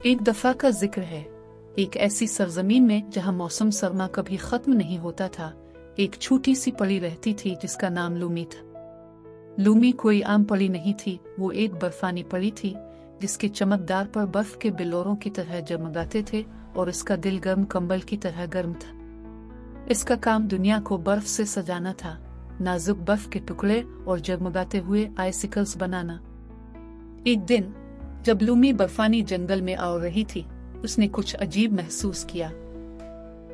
एक दफा का जिक्र है, एक ऐसी सरजमीन में जहां मौसम सरमा कभी खत्म नहीं होता था, एक छोटी सी पड़ी रहती थी जिसका नाम लूमी था। लूमी कोई आम पड़ी नहीं थी, वो एक बर्फानी पड़ी थी जिसके चमकदार पर बर्फ के बिल्लोरों की तरह जगमगाते थे और इसका दिल गर्म कंबल की तरह गर्म था। इसका काम दुनिया को बर्फ से सजाना था, नाजुक बर्फ के टुकड़े और जगमगाते हुए आइसिकल्स बनाना। एक दिन जब लूमी बर्फानी जंगल में आ रही थी, उसने कुछ अजीब महसूस किया।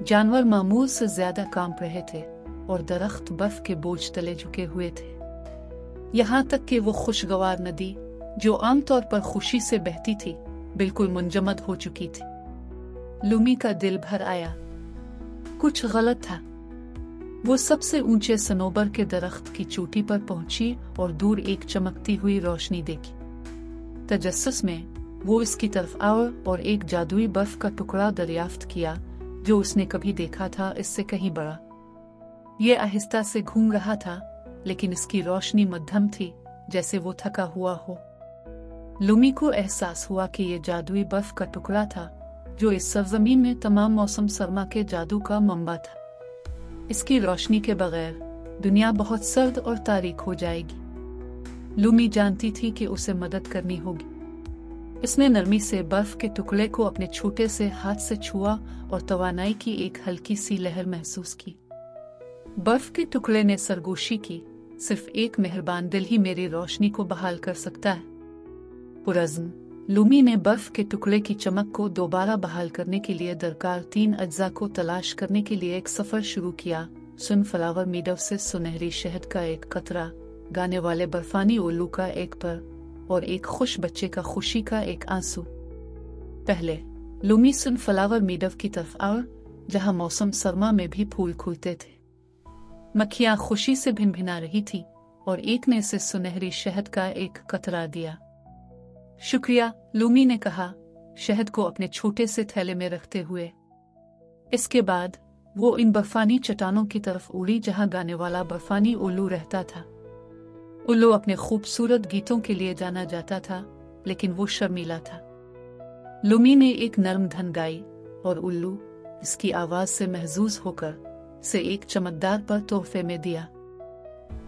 जानवर मामूल से ज्यादा कांप रहे थे और दरख्त बर्फ के बोझ तले झुके हुए थे। यहाँ तक कि वो खुशगवार नदी जो आमतौर पर खुशी से बहती थी, बिल्कुल मुंजमद हो चुकी थी। लूमी का दिल भर आया, कुछ गलत था। वो सबसे ऊंचे सनोबर के दरख्त की चोटी पर पहुंची और दूर एक चमकती हुई रोशनी देखी। तजस्सुस में वो इसकी तरफ आया और एक जादुई बर्फ का टुकड़ा दरियाफ्त किया जो उसने कभी देखा था इससे कहीं बड़ा। ये आहिस्ता से घूम रहा था, लेकिन इसकी रोशनी मध्यम थी, जैसे वो थका हुआ हो। लूमी को एहसास हुआ कि ये जादुई बर्फ का टुकड़ा था जो इस सरजमीन में तमाम मौसम सरमा के जादू का मंबा था। इसकी रोशनी के बगैर दुनिया बहुत सर्द और तारीख हो जाएगी। लूमी जानती थी कि उसे मदद करनी होगी। इसने नरमी से बर्फ के टुकड़े को अपने छोटे से हाथ से छुआ और तवानाई की एक हल्की सी लहर महसूस की। बर्फ के टुकड़े ने सरगोशी की, सिर्फ एक मेहरबान दिल ही मेरी रोशनी को बहाल कर सकता है। पुरज़्म लूमी ने बर्फ के टुकड़े की चमक को दोबारा बहाल करने के लिए दरकार 3 अज्जा को तलाश करने के लिए एक सफर शुरू किया। सनफ्लावर मीडव से सुनहरी शहद का एक कतरा, गाने वाले बर्फानी उल्लू का एक पर और एक खुश बच्चे का खुशी का एक आंसू। पहले लूमी सनफ्लावर मीडव की तरफ आया, जहां मौसम सरमा में भी फूल खुलते थे। मक्खियां खुशी से भिनभिना रही थी और एक ने इसे सुनहरी शहद का एक कतरा दिया। शुक्रिया, लूमी ने कहा, शहद को अपने छोटे से थैले में रखते हुए। इसके बाद वो इन बर्फानी चट्टानों की तरफ उड़ी जहां गाने वाला बर्फानी उल्लू रहता था। उल्लू अपने खूबसूरत गीतों के लिए जाना जाता था, लेकिन वो शर्मीला था। लूमी ने एक नर्म धन गाई और उल्लू इसकी आवाज से महजूज होकर से एक चमकदार पर तोहफे में दिया।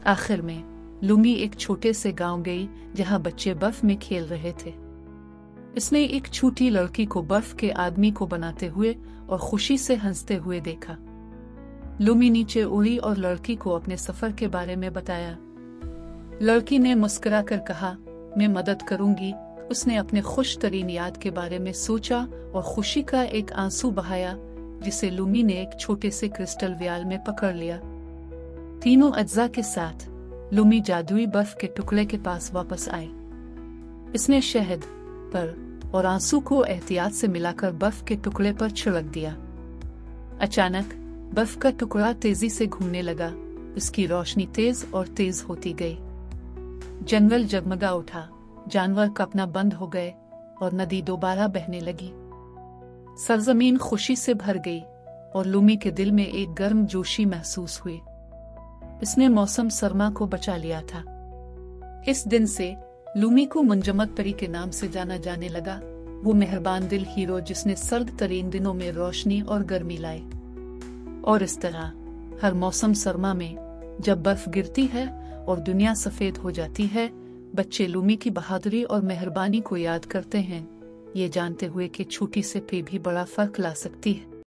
आखिर में लूमी एक छोटे से गांव गई जहां बच्चे बर्फ में खेल रहे थे। इसने एक छोटी लड़की को बर्फ के आदमी को बनाते हुए और खुशी से हंसते हुए देखा। लूमी नीचे उड़ी और लड़की को अपने सफर के बारे में बताया। लड़की ने मुस्कुराकर कहा, मैं मदद करूंगी। उसने अपने खुश तरीन याद के बारे में सोचा और खुशी का एक आंसू बहाया, जिसे लूमी ने एक छोटे से क्रिस्टल व्याल में पकड़ लिया। तीनों अज्जा के साथ लूमी जादुई बर्फ के टुकड़े के पास वापस आई। इसने शहद पर और आंसू को एहतियात से मिलाकर बर्फ के टुकड़े पर छिड़क दिया। अचानक बर्फ का टुकड़ा तेजी से घूमने लगा। इसकी रोशनी तेज और तेज होती गई। जंगल जगमगा उठा, जानवर कपना बंद हो गए और नदी दोबारा बहने लगी। सरजमीन खुशी से भर गई और लूमी के दिल में एक गर्म जोशी महसूस हुई। इसने मौसम सरमा को बचा लिया था। इस दिन से लूमी को मुंजमद परी के नाम से जाना जाने लगा, वो मेहरबान दिल हीरो जिसने सर्द तरीन दिनों में रोशनी और गर्मी लाई। और इस तरह हर मौसम सरमा में जब बर्फ गिरती है और दुनिया सफेद हो जाती है, बच्चे लूमी की बहादुरी और मेहरबानी को याद करते हैं, ये जानते हुए कि छोटी से पे भी बड़ा फर्क ला सकती है।